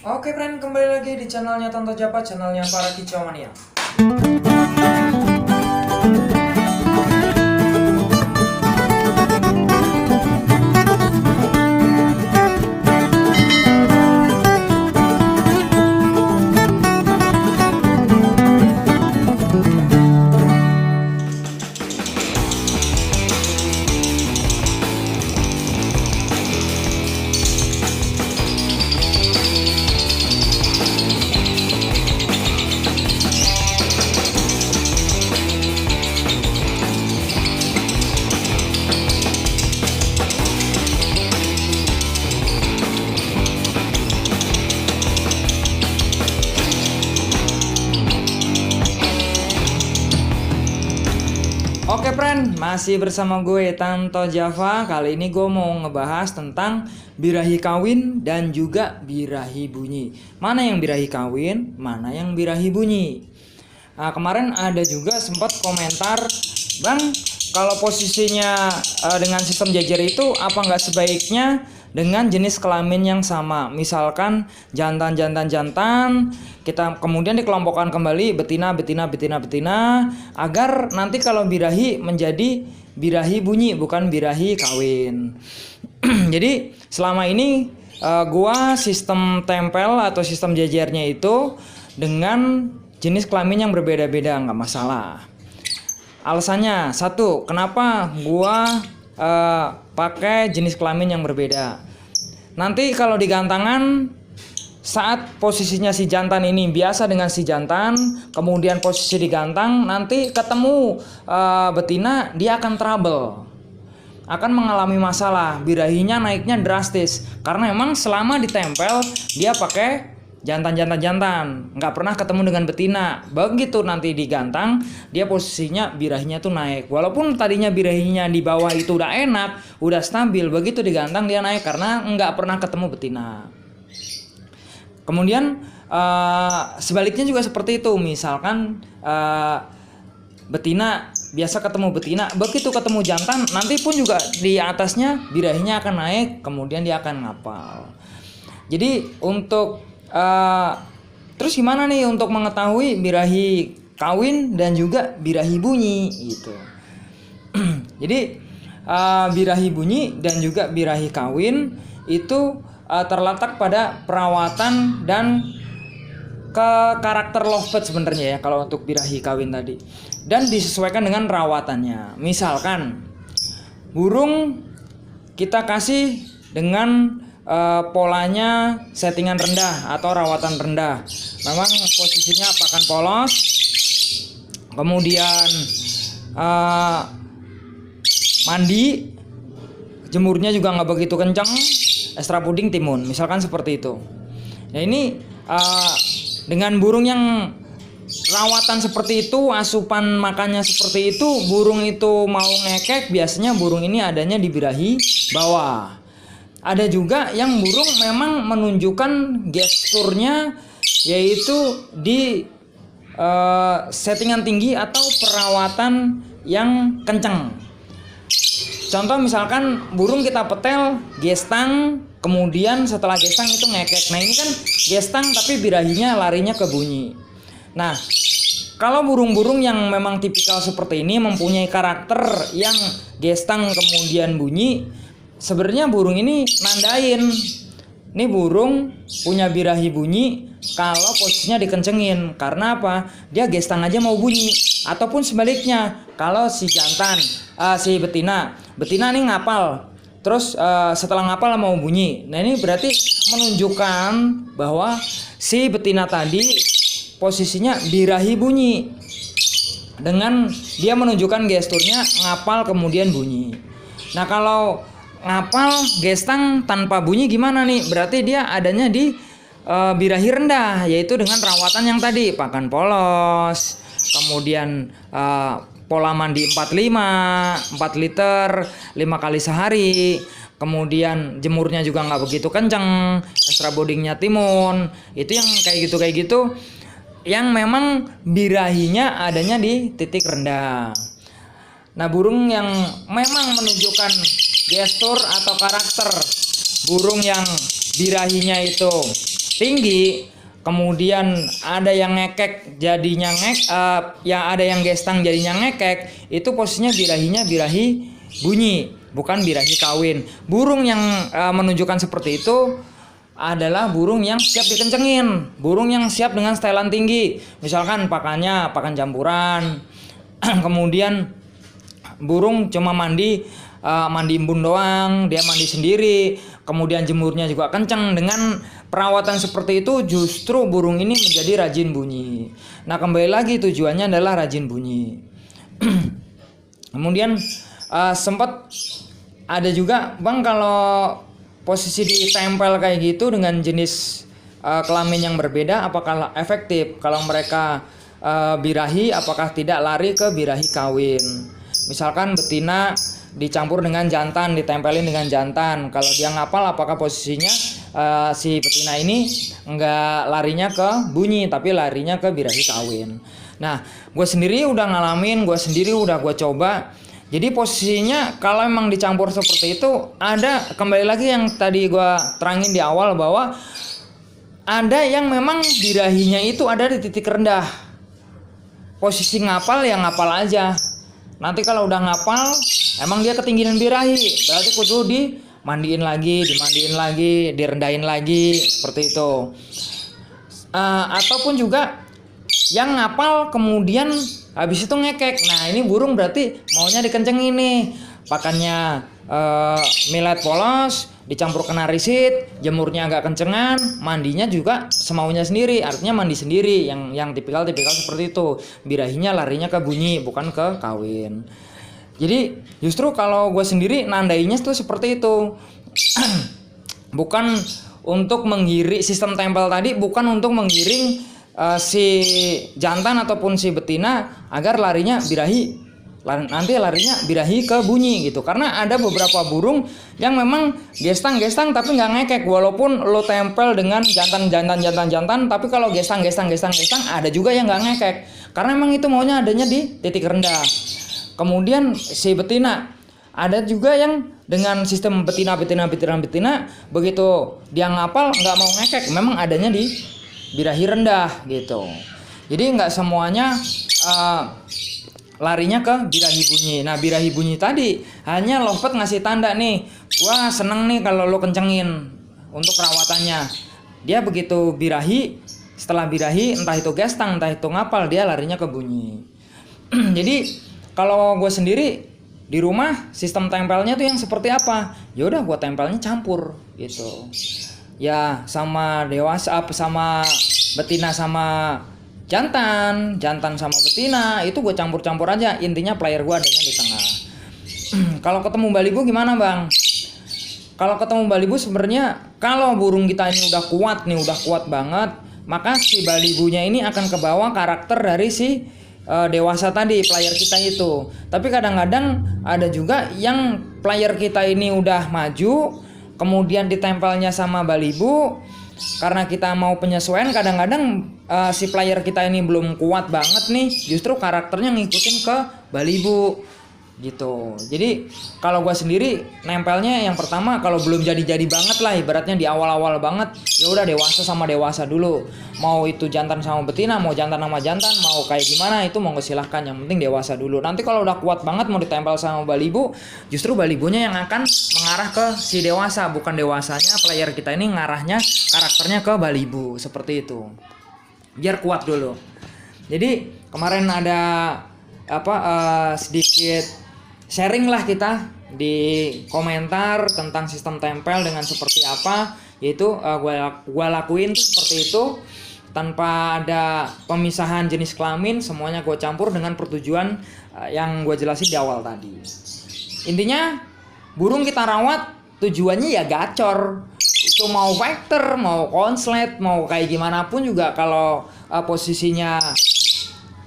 Oke friend, kembali lagi di channelnya Tonto Japa, channelnya para kicau mania. Oke friend, masih bersama gue Tanto Java. Kali ini gue mau ngebahas tentang birahi kawin dan juga birahi bunyi. Mana yang birahi kawin, mana yang birahi bunyi. Nah, kemarin ada juga sempat komentar, Bang, kalau posisinya dengan sistem jejer itu apa nggak sebaiknya dengan jenis kelamin yang sama, misalkan jantan, kita kemudian dikelompokkan kembali betina, agar nanti kalau birahi menjadi birahi bunyi bukan birahi kawin. Jadi selama ini gua sistem tempel atau sistem jejernya itu dengan jenis kelamin yang berbeda-beda, nggak masalah. Alasannya satu, kenapa gua pakai jenis kelamin yang berbeda. Nanti kalau di gantangan, saat posisinya si jantan ini biasa dengan si jantan, kemudian posisi digantang, nanti ketemu betina, dia akan trouble, akan mengalami masalah, birahinya naiknya drastis, karena emang selama ditempel dia pakai jantan, nggak pernah ketemu dengan betina. Begitu nanti digantang, dia posisinya birahinya tuh naik, walaupun tadinya birahinya di bawah itu udah enak, udah stabil, begitu digantang dia naik karena nggak pernah ketemu betina. Kemudian sebaliknya juga seperti itu, misalkan betina biasa ketemu betina, begitu ketemu jantan nanti pun juga di atasnya birahinya akan naik, kemudian dia akan ngapal. Jadi untuk terus gimana nih untuk mengetahui birahi kawin dan juga birahi bunyi gitu. Jadi birahi bunyi dan juga birahi kawin itu terletak pada perawatan dan ke karakter lovebird sebenarnya ya, kalau untuk birahi kawin tadi, dan disesuaikan dengan rawatannya. Misalkan burung kita kasih dengan polanya settingan rendah atau rawatan rendah, memang posisinya pakan polos, kemudian mandi, jemurnya juga nggak begitu kencang, ekstra puding timun, misalkan seperti itu. Nah ini dengan burung yang rawatan seperti itu, asupan makannya seperti itu, burung itu mau ngekek, biasanya burung ini adanya di birahi bawah. Ada juga yang burung memang menunjukkan gesturnya yaitu di settingan tinggi atau perawatan yang kencang. Contoh misalkan burung kita petel gestang, kemudian setelah gestang itu ngekek. Nah ini kan gestang tapi birahinya larinya ke bunyi. Nah kalau burung-burung yang memang tipikal seperti ini mempunyai karakter yang gestang kemudian bunyi, sebenarnya burung ini nandain nih burung punya birahi bunyi kalau posisinya dikencengin. Karena apa? Dia gestang aja mau bunyi. Ataupun sebaliknya, kalau si jantan, si betina nih ngapal, terus setelah ngapal mau bunyi. Nah ini berarti menunjukkan bahwa si betina tadi posisinya birahi bunyi, dengan dia menunjukkan gesturnya ngapal kemudian bunyi. Nah kalau ngapal gestang tanpa bunyi gimana nih? Berarti dia adanya di birahi rendah, yaitu dengan rawatan yang tadi, pakan polos, kemudian pola mandi 4 liter 5 kali sehari, kemudian jemurnya juga nggak begitu kenceng, ekstra bodingnya timun. Itu yang kayak gitu yang memang birahinya adanya di titik rendah. Nah burung yang memang menunjukkan gestur atau karakter burung yang birahinya itu tinggi, kemudian ada yang ngekek jadinya yang ada yang gestang jadinya ngekek, itu posisinya birahi bunyi, bukan birahi kawin. Burung yang menunjukkan seperti itu adalah burung yang siap dikencengin, burung yang siap dengan setelan tinggi. Misalkan pakannya pakan campuran, kemudian burung cuma mandi embun doang, dia mandi sendiri, kemudian jemurnya juga kenceng. Dengan perawatan seperti itu justru burung ini menjadi rajin bunyi. Nah, kembali lagi tujuannya adalah rajin bunyi. Kemudian sempat ada juga, Bang, kalau posisi ditempel kayak gitu dengan jenis kelamin yang berbeda, apakah efektif? Kalau mereka birahi, apakah tidak lari ke birahi kawin? Misalkan betina dicampur dengan jantan, ditempelin dengan jantan, kalau dia ngapal, apakah posisinya si betina ini nggak larinya ke bunyi, tapi larinya ke birahi kawin? Nah, gue sendiri udah ngalamin, gue sendiri udah gue coba. Jadi posisinya kalau emang dicampur seperti itu, ada kembali lagi yang tadi gue terangin di awal, bahwa ada yang memang birahinya itu ada di titik rendah. Posisi ngapal ya ngapal aja. Nanti kalau udah ngapal, emang dia ketinggian birahi, berarti kudu dimandiin lagi, direndahin lagi, seperti itu. Ataupun juga yang ngapal kemudian habis itu ngekek. Nah, ini burung berarti maunya dikencengin nih. Pakannya millet polos, dicampur kena risit, jemurnya agak kencengan, mandinya juga semaunya sendiri. Artinya mandi sendiri, yang tipikal seperti itu. Birahinya larinya ke bunyi, bukan ke kawin. Jadi justru kalau gue sendiri nandainya tuh seperti itu. Bukan untuk menggiring sistem tempel tadi, bukan untuk menggiring si jantan ataupun si betina agar larinya birahi ke bunyi gitu. Karena ada beberapa burung yang memang gestang tapi nggak ngekek, walaupun lo tempel dengan jantan, tapi kalau gestang ada juga yang nggak ngekek, karena emang itu maunya adanya di titik rendah. Kemudian si betina ada juga yang dengan sistem betina, begitu dia ngapal nggak mau ngekek, memang adanya di birahi rendah gitu. Jadi nggak semuanya larinya ke birahi bunyi. Nah, birahi bunyi tadi hanya lovebird ngasih tanda nih, gua seneng nih kalau lo kencengin untuk perawatannya. Dia begitu birahi, setelah birahi entah itu gestang entah itu ngapal, dia larinya ke bunyi. Jadi kalau gue sendiri di rumah sistem tempelnya tuh yang seperti apa? Ya udah, gue tempelnya campur gitu. Ya sama dewasa, sama betina sama jantan sama betina, itu gue campur-campur aja. Intinya player gue adanya di tengah. Kalau ketemu balibu gimana, Bang? Kalau ketemu balibu sebenarnya kalau burung kita ini udah kuat banget, maka si balibunya ini akan kebawa karakter dari si dewasa tadi, player kita itu. Tapi kadang-kadang ada juga yang player kita ini udah maju, kemudian ditempelnya sama balibu, karena kita mau penyesuaian, kadang-kadang si player kita ini belum kuat banget nih, justru karakternya ngikutin ke balibu gitu. Jadi kalau gua sendiri nempelnya yang pertama, kalau belum jadi banget lah, ibaratnya di awal-awal banget, ya udah dewasa sama dewasa dulu. Mau itu jantan sama betina, mau jantan sama jantan, mau kayak gimana itu monggo silahkan, yang penting dewasa dulu. Nanti kalau udah kuat banget mau ditempel sama balibu, justru balibunya yang akan mengarah ke si dewasa, bukan dewasanya player kita ini ngarahnya karakternya ke balibu, seperti itu. Biar kuat dulu. Jadi kemarin ada sedikit sharing lah kita di komentar tentang sistem tempel dengan seperti apa, yaitu gua lakuin tuh seperti itu, tanpa ada pemisahan jenis kelamin, semuanya gue campur dengan pertujuan yang gue jelasin di awal tadi. Intinya burung kita rawat tujuannya ya gacor, itu mau vector, mau konslet, mau kayak gimana pun juga, kalau posisinya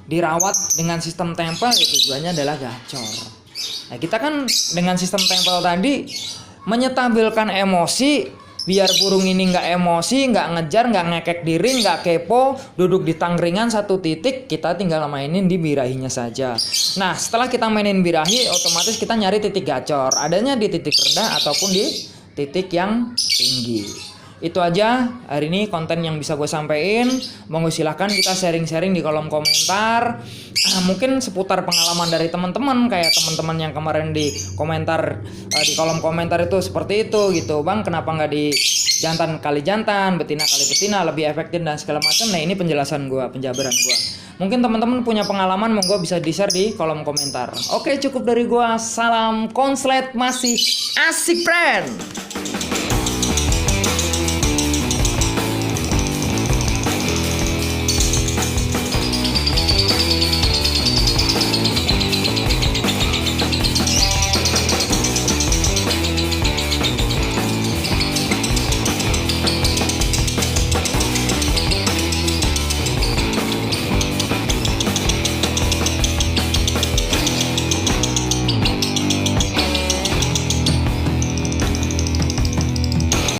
dirawat dengan sistem tempel ya tujuannya adalah gacor. Nah, kita kan dengan sistem tempel tadi menyetabilkan emosi, biar burung ini nggak emosi, nggak ngejar, nggak ngekek diri, nggak kepo, duduk di tangkringan satu titik, kita tinggal mainin di birahinya saja. Nah, setelah kita mainin birahi, otomatis kita nyari titik gacor, adanya di titik rendah ataupun di titik yang tinggi. itu aja hari ini konten yang bisa gue sampein. Monggo silahkan kita sharing-sharing di kolom komentar. Mungkin seputar pengalaman dari teman-teman, kayak teman-teman yang kemarin di komentar di kolom komentar itu seperti itu gitu, bang kenapa nggak di jantan kali jantan, betina kali betina lebih efektif dan segala macam. Nah ini penjelasan gue, penjabaran gue. Mungkin teman-teman punya pengalaman, monggo bisa di-share di kolom komentar. Oke, cukup dari gue. Salam konslet masih asik friend.